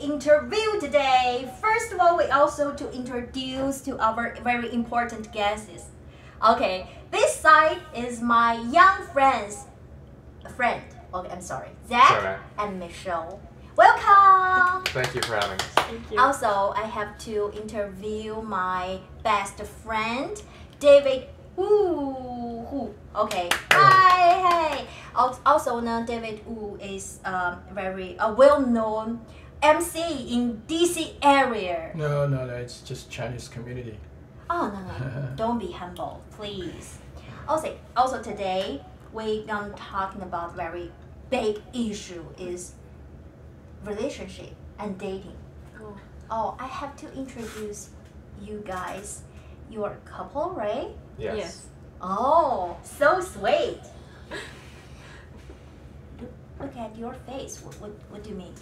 interview today. First of all, we also to introduce to our very important guests. Okay, this side is my young friend. Okay, I'm sorry, Zach Alright. and Michelle. Welcome. Thank you for having us. Thank you. Also, I have to interview my best friend, David Wu. Okay, hi, hey. Also, David Wu is very well-known MC in DC area. No, it's just Chinese community. Oh no, don't be humble, please. Also today we're gonna talking about very big issue is relationship and dating. Oh. Oh, I have to introduce you guys. You are a couple, right? Yes. Yes. Oh, so sweet. Look at your face. What do you mean?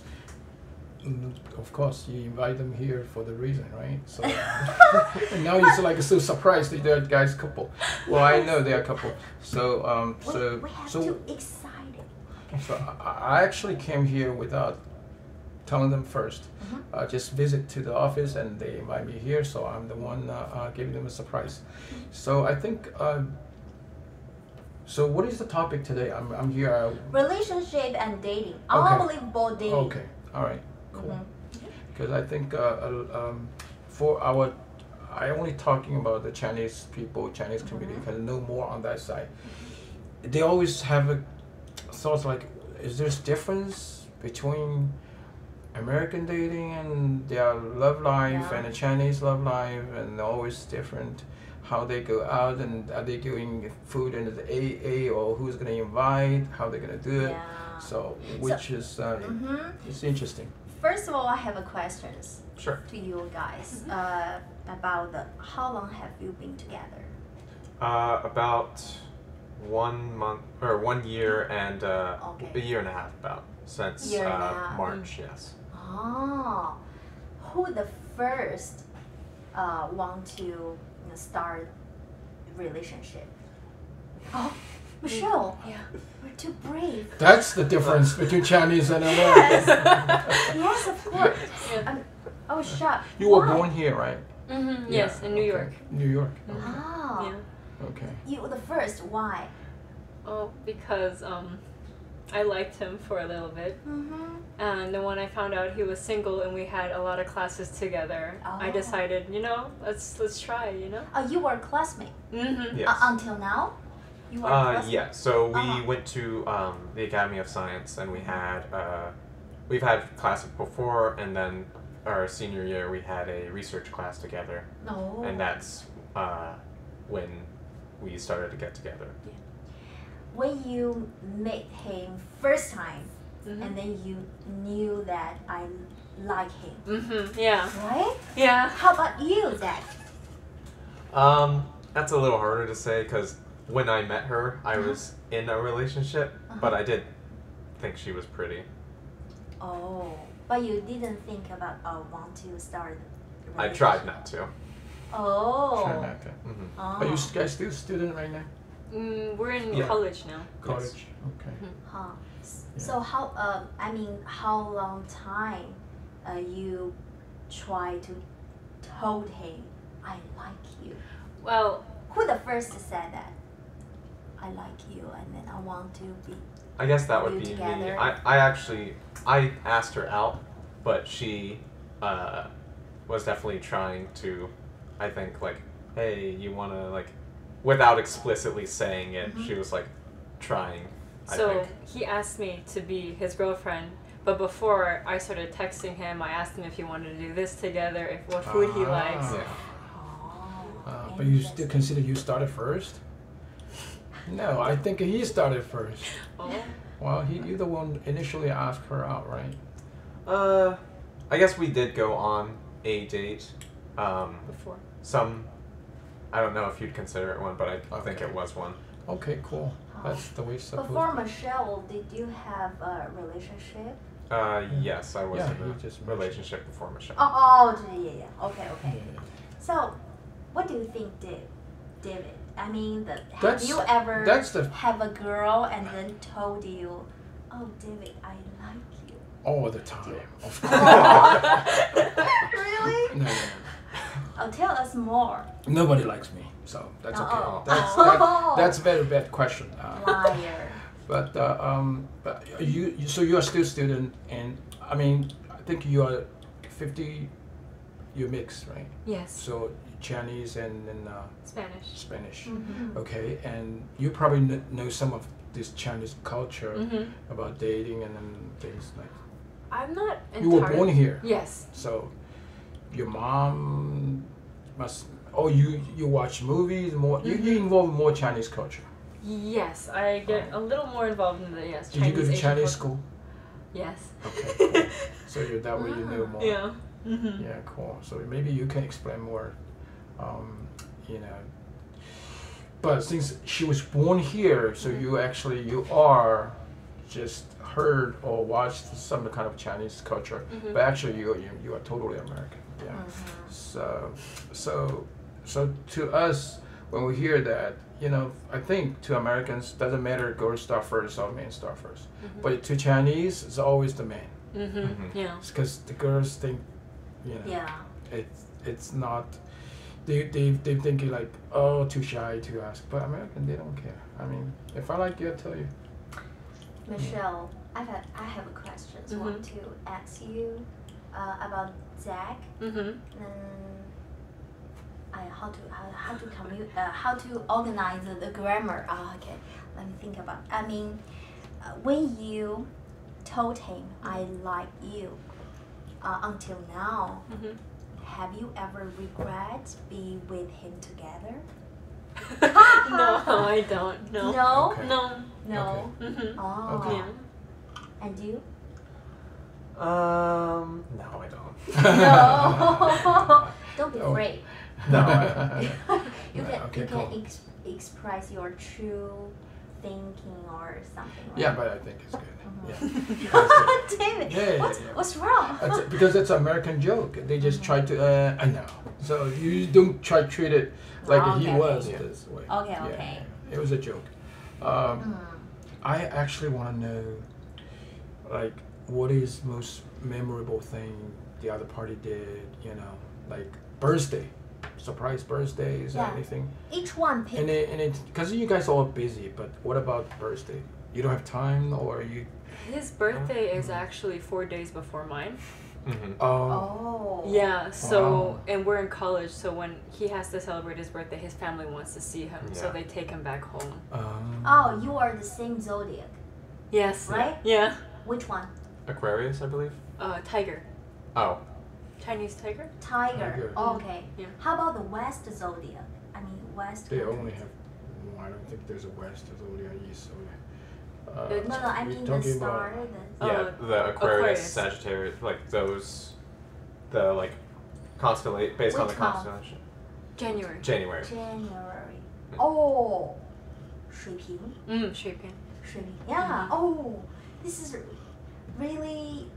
Of course, you invite them here for the reason, right? So and now he's like so surprised that they're guys couple. Well, I know they're a couple. So We have to excited. so I actually came here without telling them first. Just visit to the office and they invite me here, so I'm the one giving them a surprise. So I think. So what is the topic today? I'm here. Relationship and dating. Okay. Unbelievable dating. Okay. All right. Cool. Mhm. Because I think for I only talking about the Chinese people, Chinese community, because I know more on that side. They always have a thoughts like, is there a difference between American dating and their love life Yeah. and the Chinese love life, and always different how they go out, and are they doing food in the AA, or who's gonna invite, how they're gonna do it. Yeah. So which is it's interesting. First of all, I have a questions Sure. to you guys about how long have you been together? About 1 month or 1 year and Okay. a year and a half about since Year and a half. March. Yes. Oh, who the first want to start relationship? Oh, Michelle, Yeah. we're too brave. That's the difference between Chinese and American. Yes, of course. Yeah. I was shocked. You were Why? born here, right? Mm-hmm. Yes, in New okay. York. New York. Oh, Yeah. Okay. you were the first. Why? Oh, because I liked him for a little bit, Mm-hmm. and then when I found out he was single and we had a lot of classes together, I Oh. decided, let's try, You were a classmate Mm-hmm. Yes. until now. You were a classmate. Yeah. So we Uh-huh. went to the Academy of Science, and we've had classes before, and then our senior year we had a research class together, No. and that's when we started to get together. When you met him first time, Mm-hmm. and then you knew that I like him, Mm-hmm. Yeah. right? Yeah. How about you, Zach? That's a little harder to say because when I met her, I was in a relationship, but I did think she was pretty. Oh, but you didn't think about want to start. a I tried not to. Oh. Try not to. Hmm. Oh. Are you guys still student right now? We're in Yeah. college now. College. Okay. Huh. So how? How long time you try to told him I like you? Well, Who the first said that? I like you, and then I want to be. I guess that would You be me. together? I asked her out, but she was definitely trying to, I think, like, hey, you want to, like, without explicitly saying it, she was, like, trying, I so think. he asked me to be his girlfriend, but before I started texting him, I asked him if he wanted to do this together, if what food he likes. Yeah. Oh. But you still consider you started first? No, I think he started first. Oh. Well, you're the one initially asked her out, right? I guess we did go on a date. Before. I don't know if you'd consider it one, but I think Okay. it was one. Okay, cool. That's the way it's supposed Before to be. Michelle, did you have a relationship? Yes, I was Yeah, in you a just mentioned. relationship before Michelle. Yeah. Okay. Yeah. So, what do you think, David? I mean, have That's- you ever that's the- have a girl and then told you, "Oh, David, I like you"? all the time. Of course. Really? No. Oh, tell us more. Nobody likes me, so that's okay. Oh. That's a very bad question. Liar. But so you are still student, and I mean, I think you are 50. You're mixed, right? Yes. So Chinese and Spanish. Spanish. Mhm. Okay, and you probably know some of this Chinese culture Mhm. about dating and then things like. I'm not You were born here, Yes. so your mom must. Oh, you watch movies more. You involve more Chinese culture. Yes, I get a little more involved in the yes. Did you go to Asian Chinese culture. school? Yes. Okay, cool. So you're that way you know more. Yeah. Mm-hmm. Yeah, cool. So maybe you can explain more, you know. But since she was born here, so you are just heard or watched some kind of Chinese culture, Mhm. but actually you are totally American. Yeah. Mhm. So to us, when we hear that, you know, I think to Americans doesn't matter girls start first or men start 1st, but to Chinese it's always the man. Mm-hmm. Mhm. Yeah. It's because the girls think, you know, Yeah. it's not. They thinking like, oh, too shy to ask, but American they don't care. I mean, if I like you, I'll tell you. Michelle, I have a question. Want to ask you about Zach. Mm-hmm. How to commute? How to organize the grammar? Okay, let me think about. I mean, when you told him I like you, until now, Mm-hmm. have you ever regret being with him together? No, I don't. No. No. Okay. No. No. Mm-hmm. Oh. Okay. Yeah. And you? No, I don't. No. Don't be Oh. afraid. No, You No, can okay, you can cool. express your true thinking or something. Like Yeah, but I think it's good. Mhm. Yeah. Damn it! Yeah, What's wrong? Because it's an American joke. They just try to. I know. So you don't try to treat it like he Okay. was Yeah. this way. Okay, Yeah, okay. yeah. It was a joke. Mm. I actually want to know, like, what is most memorable thing the other party did? You know, like birthday, surprise birthdays, or Yeah. anything. Each one pick. And it because you guys are all busy. But what about birthday? You don't have time, or you? His birthday is actually 4 days before mine. Mm-hmm. Oh. Yeah, so, Wow. and we're in college, so when he has to celebrate his birthday, his family wants to see him, so Yeah. they take him back home. Oh, you are the same zodiac. Yes. Right? Yeah. Which one? Aquarius, I believe. Tiger. Oh, Chinese tiger? Tiger. Tiger. Okay. Yeah. How about the West zodiac? I mean, West. They countries. only have. I don't think there's a West zodiac, East zodiac. No, no. I we're mean the talking star. about- The, yeah, the Aquarius, Aquarius. Sagittarius, like those, the like constellate based on Which the month? constellation. January. January. January. Oh. 水瓶. 水瓶. 水瓶. Yeah. Oh, this is really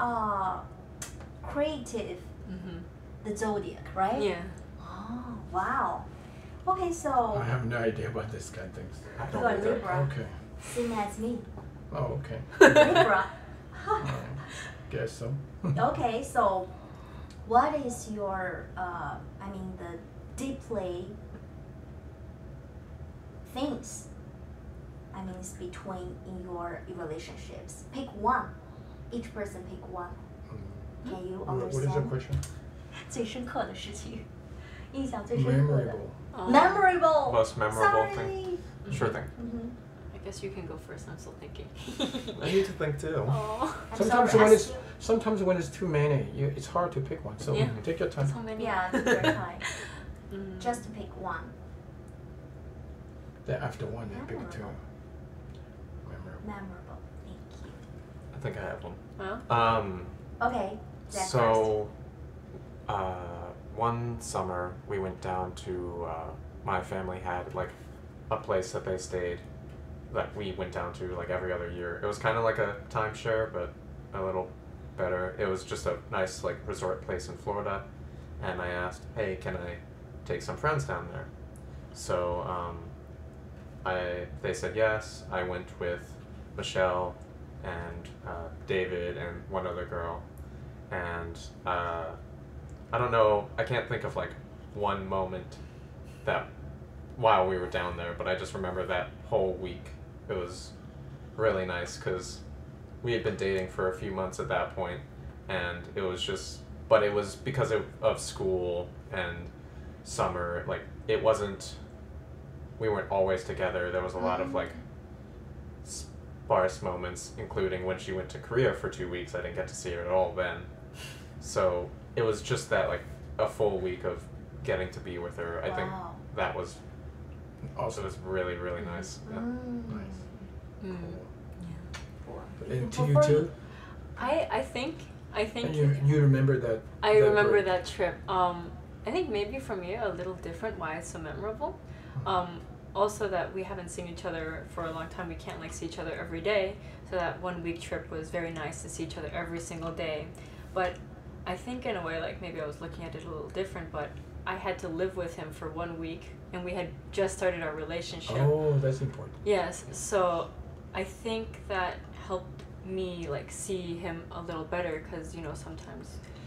creative. Mm-hmm. The zodiac, right? Yeah. Oh, wow. Okay, I so have no idea about this kind of things. I you don't are either. Libra, Okay. same as me. Oh, okay. Libra. Guess so. Okay, so what is your, I mean, the deeply things, I mean, it's between in your relationships? Pick one. Each person pick one. Can you What is your understand? question? 最深刻的事情，印象最深刻的。 Memorable. Memorable. Most memorable Sorry. thing. Sure thing. Mhm. I guess you can go first, I'm still thinking. I need to think too. Oh. I'm Sometimes sorry, when I it's still- sometimes when it's too many, it's hard to pick one. So Yeah. take your time. So many. Yeah, take your time. Mm. Just pick one. Then after one, then pick two. Memorable. Memorable. Memorable. Thank you. I think I have one. Well, Okay. Zach So, one summer we went down to, my family had like a place that they stayed that we went down to like every other year. It was kind of like a timeshare, but a little better. It was just a nice like resort place in Florida, and I asked, hey, can I take some friends down there? So, they said yes. I went with Michelle and David and one other girl, and I don't know. I can't think of like one moment that while we were down there, but I just remember that whole week. It was really nice because we had been dating for a few months at that point, and it was just. But it was because of school and summer. Like it wasn't. We weren't always together. There was a lot of like sparse moments, including when she went to Korea for 2 weeks. I didn't get to see her at all then. So it was just that like a full week of getting to be with her. I think Wow. that was Also, it was really, really nice. Yeah. nice. Mm. And to Well, you for too. I think And you remember that? I that remember break? that trip. I think maybe for me a little different. Why it's so memorable. Also that we haven't seen each other for a long time. We can't like see each other every day. So that 1 week trip was very nice to see each other every single day. But I think in a way like maybe I was looking at it a little different. But I had to live with him for 1 week, and we had just started our relationship. Oh, that's important. Yes, so I think that helped me like see him a little better because you know sometimes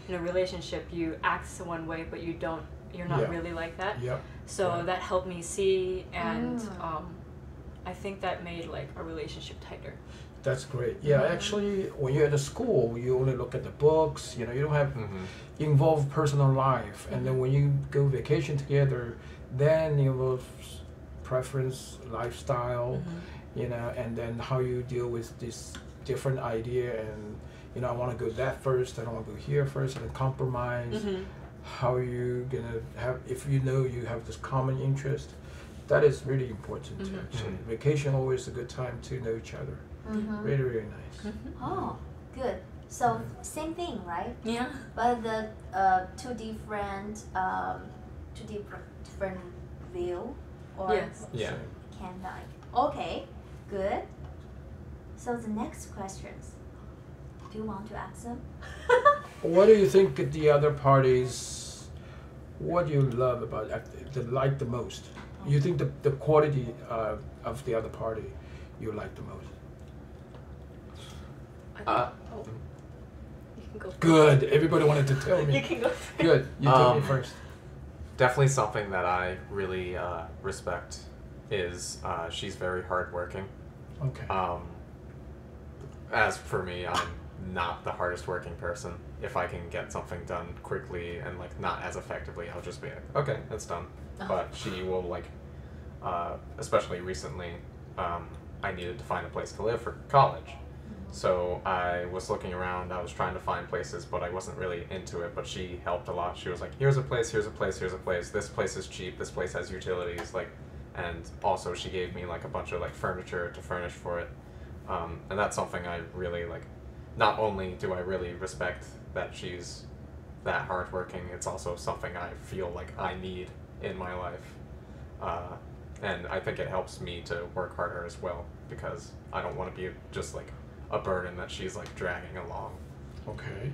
in a relationship you act one way but you're not Yeah. really like that. Yep. So Yeah. that helped me see, and Mm. I think that made like our relationship tighter. That's great. Yeah, actually, when you're at the school, you only look at the books. You know, you don't have Mm-hmm. involve personal life, and then when you go vacation together, then you involve preference, lifestyle. You know, and then how you deal with this different idea, and you know, I want to go that first. I don't want to go here first, and then compromise. Mm-hmm. How you gonna have if you know you have this common interest. That is really important. Mhm. Actually, Mhm. vacation always a good time to know each other. Mhm. Really, really nice. Oh, good. So same thing, right? Yeah. But the two different view or Yes. Yeah. can I? Okay, good. So the next questions. Do you want to ask them? What do you think the other parties? What do you love about like the most? You think the quality of the other party you like the most? I think, Uh, you can go first. Good. Everybody wanted to tell You me. can go first. Good. You tell me Um, first. Definitely something that I really respect is she's very hardworking. Okay. As for me, I'm not the hardest working person. If I can get something done quickly and like not as effectively, I'll just be like, okay, it's done. But she will like, especially recently, I needed to find a place to live for college. So I was looking around, I was trying to find places, but I wasn't really into it, but she helped a lot. She was like, here's a place, here's a place, here's a place, this place is cheap, this place has utilities, like, and also she gave me like a bunch of like furniture to furnish for it. And that's something I really like. Not only do I really respect that she's that hardworking, it's also something I feel like I need in my life. And I think it helps me to work harder as well, because I don't want to be just like a burden that she's like dragging along. Okay.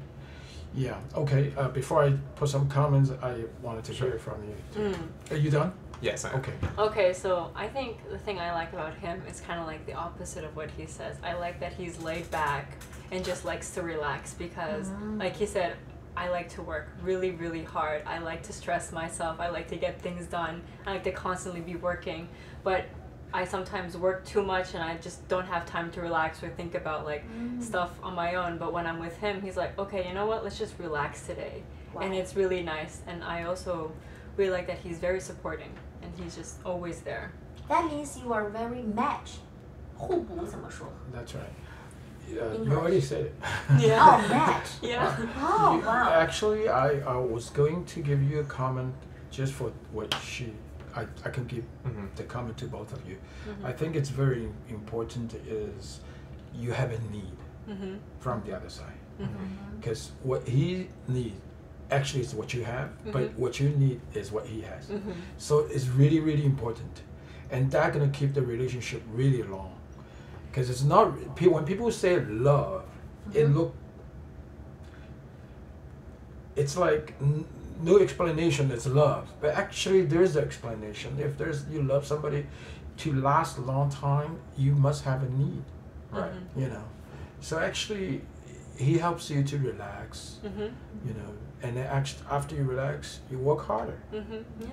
Yeah. Okay. Before I put some comments, I wanted to hear from you. Too. Are you done? Yes, I am. Okay. Okay, so I think the thing I like about him is kind of like the opposite of what he says. I like that he's laid back and just likes to relax because, like he said, I like to work really, really hard. I like to stress myself. I like to get things done. I like to constantly be working. But I sometimes work too much and I just don't have time to relax or think about like stuff on my own. But when I'm with him, he's like, okay, you know what? Let's just relax today. And it's really nice. And I also really like that he's very supporting and he's just always there. That means you are very match. 互补怎么说? That's right. You English. already said it. Oh, match. Yeah. Oh, wow. Actually, I was going to give you a comment just for what I can give Mhm. the comment to both of you. I think it's very important is you have a need from the other side. Because what he needs actually is what you have, but what you need is what he has. So it's really, really important. And that's going to keep the relationship really long. Because it's not, when people say love, it's like no explanation is love. But actually there's an explanation. If you love somebody to last a long time, you must have a need. Right. You know, So actually, he helps you to relax, Mhm. you know, and then after you relax, you work harder. Mhm. Yeah.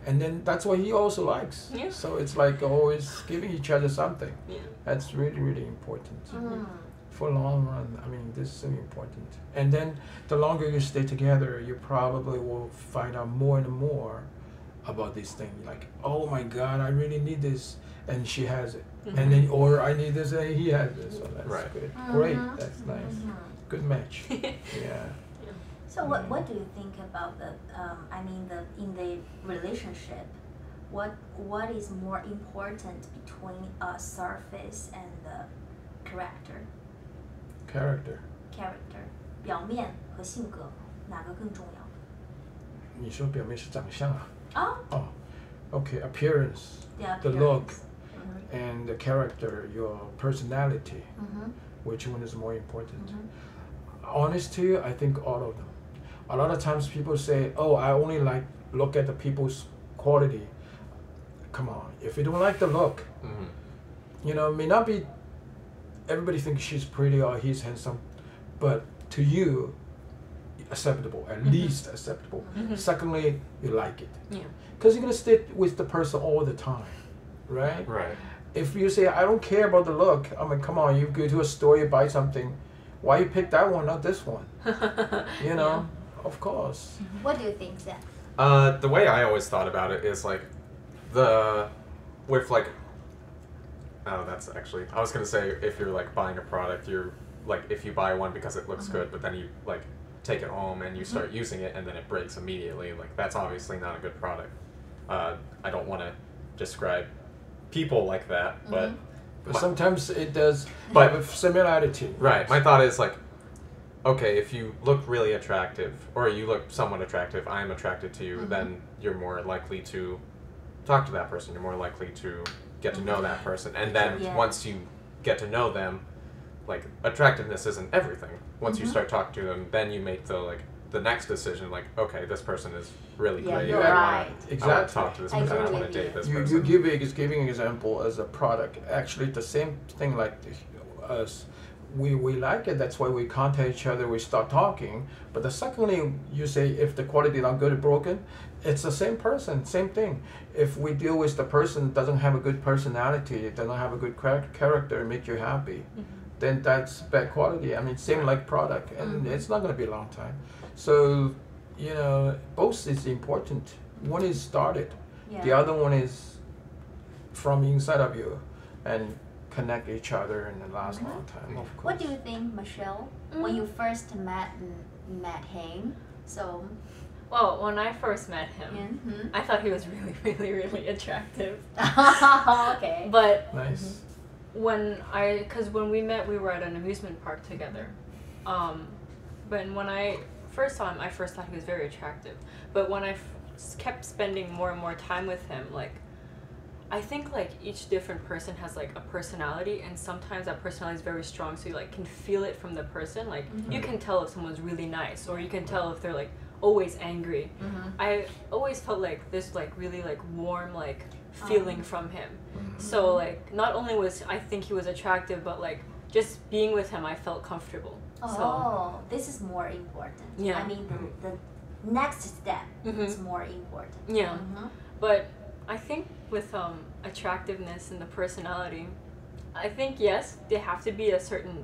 And then that's what he also likes. Yeah. So it's like always giving each other something. Yeah. That's really, really important. Mm. For long run, I mean, this is so important. And then the longer you stay together, you probably will find out more and more about this thing. Like, oh my God, I really need this, and she has it. And then, or I need this, and he has it. So that's Right. good. Mhm. Great. That's nice. Mhm. Good match. Yeah. So what do you think about the I mean the in the relationship, what is more important between a surface and the character Character. 表面和性格哪个更重要？你说表面是长相啊？哦 Okay, appearance, the look, and the character, your personality. Which one is more important? Honest to you, I think all of them. A lot of times people say, "Oh, I only look at the people's quality." Come on, if you don't like the look, Mhm. you know, it may not be. Everybody thinks she's pretty or he's handsome, but to you, acceptable, at least acceptable. Secondly, you like it. Yeah. Because you're gonna stay with the person all the time, right? Right. If you say I don't care about the look, I mean, come on, you go to a store, you buy something, why you pick that one, not this one? You know, of course. What do you think, Zach? The way I always thought about it is like that's actually, I was gonna say if you're like buying a product, you're like, if you buy one because it looks good, but then you like take it home and you start using it and then it breaks immediately, like that's obviously not a good product. I don't want to describe people like that, but But sometimes it does But- have a similarity. right, my thought is like, okay, if you look really attractive or you look somewhat attractive, I'm attracted to you, then you're more likely to talk to that person, you're more likely to get to know that person, and then Yeah. once you get to know them, like attractiveness isn't everything. Once you start talking to them, then you make the next decision, like, okay, this person is really Yeah, great. you're I right. want to Exactly. talk to this I person. I agree want with to date you. this You person. giving an example as a product. Actually, the same thing like us. We like it. That's why we contact each other. We start talking. But the secondly, you say if the quality not good or broken, it's the same person, same thing. If we deal with the person that doesn't have a good personality, doesn't have a good character, make you happy, then that's bad quality. I mean, same like product, and it's not going to be a long time. So, you know, both is important. One is started. Yeah. The other one is from inside of you and connect each other and it lasts a long time, of course. What do you think, Michelle, when you first met him? So, Well, when I first met him, mhm. I thought he was really, really, really attractive. Okay. But Nice. because when we met, we were at an amusement park together. But when I first saw him, I first thought he was very attractive. But when I kept spending more and more time with him, like, I think like each different person has like a personality, and sometimes that personality is very strong, so you like can feel it from the person. Like you can tell if someone's really nice, or you can tell if they're like always angry. I always felt like this like really like warm like feeling from him. So like not only was I think he was attractive, but like just being with him I felt comfortable. Oh, this is more important. Yeah. I mean, the next step Mhm. is more important. Yeah. Mhm. But I think with attractiveness and the personality, I think yes, they have to be a certain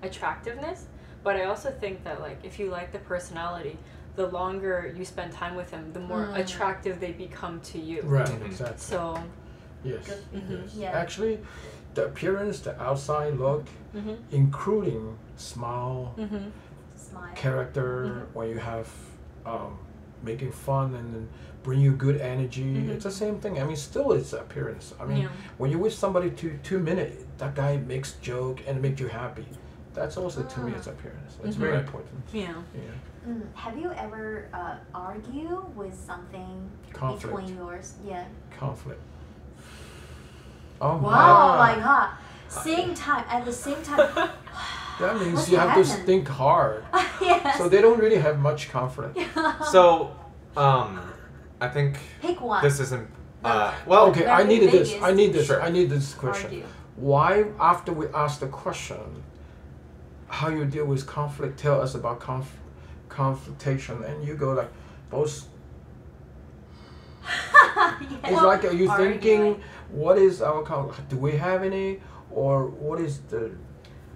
attractiveness, but I also think that like if you like the personality, the longer you spend time with them, the more attractive they become to you. Right, Mhm. exactly. So Yes. Good. Yes. Yeah. Actually, the appearance, the outside look, mhm. including smile, Mhm. Smile. character, when you have making fun and then bring you good energy, it's the same thing. I mean, still it's appearance. I mean, Yeah. when you're with somebody 2 minutes, that guy makes joke and make you happy. That's also to me it's appearance. It's very Right. important. Yeah. Yeah. Have you ever argue with something Conflict. between yours? Yeah. Conflict. Oh Wow, my. my God. At the same time. That means What's you have to happened? think hard. Yes. So they don't really have much conflict. So, I think Pick one. this isn't. No. Well, Okay, I Very needed this. biggest. I need this. Sure. I need this question. Argue. Why, after we ask the question, how you deal with conflict. Tell us about confrontation, and you go like both. Yes. It's like, are you arguing. thinking, what is our do we have any, or what is the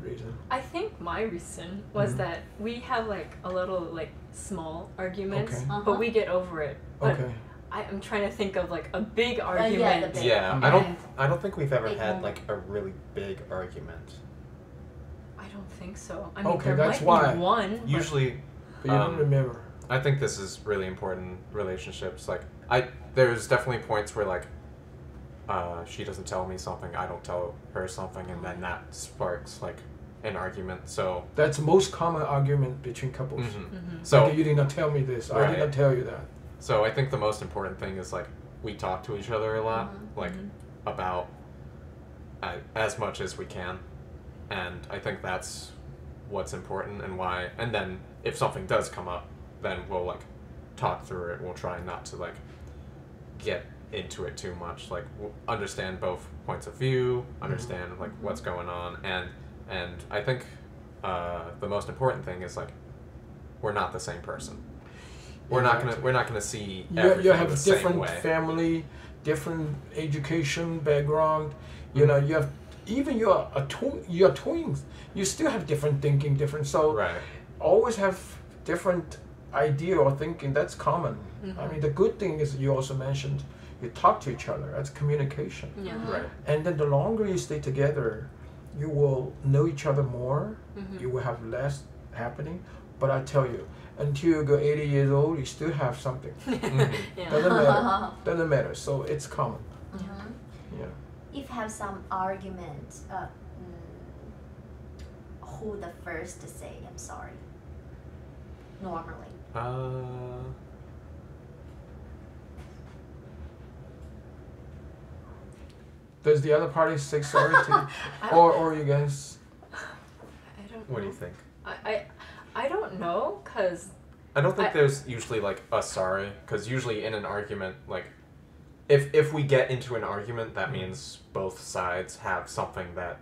reason? I think my reason was Mhm. that we have like a little like small arguments, Okay. but we get over it. But Okay. I'm trying to think of like a big the argument. big- Yeah, Mhm. I don't think we've ever Big had moment. like a really big argument. I don't think so. I mean, Okay, there that's might why. be one. but- Usually, But you don't remember. I think this is really important in relationships. Like, there's definitely points where like, she doesn't tell me something, I don't tell her something, and then that sparks like an argument. So, That's the most common argument between couples. Mhm. so Like, you did not tell me this. I Right. did not tell you that. So I think the most important thing is like we talk to each other a lot, like Mhm. about as much as we can, and I think that's what's important and why. And then if something does come up, then we'll like talk through it. We'll try not to like get into it too much. Like we'll understand both points of view, understand like what's going on, and I think the most important thing is like we're not the same person. We're not gonna see You everything have the a same different way. family, different education background. You know, you have even you're twins. You still have different thinking, different. So Right. always have different idea or thinking. That's common. I mean, the good thing is you also mentioned you talk to each other. That's communication. Yeah. Right. And then the longer you stay together, you will know each other more. Mhm. You will have less happening. But I tell you, until you go 80 years old, you still have something. Yeah. Doesn't matter. Doesn't matter. So it's common. Mhm. Yeah. If you have some argument, who the first to say I'm sorry? Normally. Does the other party say sorry to you? Or you guys? I don't What do know. you think? I don't know, cause I don't think I- there's usually like a sorry, because usually in an argument, like if we get into an argument, that means both sides have something that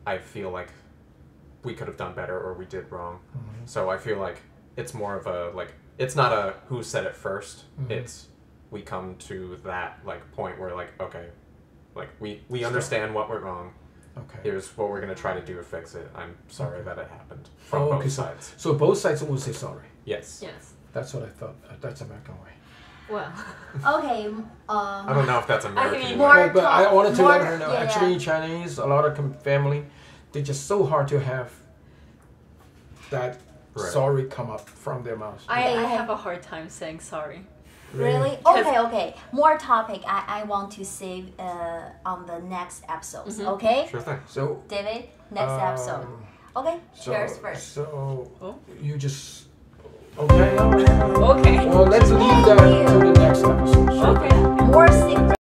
I feel like we could have done better or we did wrong. So I feel like it's more of a like it's not a who said it 1st. It's we come to that like point where like okay, like we understand what went wrong. Okay. Here's what we're gonna try to do to fix it. I'm sorry that it happened from Oh, both okay, sides. So both sides will say sorry. Yes. yes. That's what I thought. That's American way. Well, Okay. I don't know if that's American. mean- way. More But I wanted to let more- her know. yeah, Actually, yeah. Chinese, a lot of family, they're just so hard to have that Right. sorry come up from their mouth. I Okay. have a hard time saying sorry. Really? Okay. More topic. I want to save on the next episodes. Okay, Sure thing. So. David. Next episode. Okay. So, Cheers first. So Oh. you just okay. Okay. Well, let's leave that Thank to you. the next episode. Okay. More secret.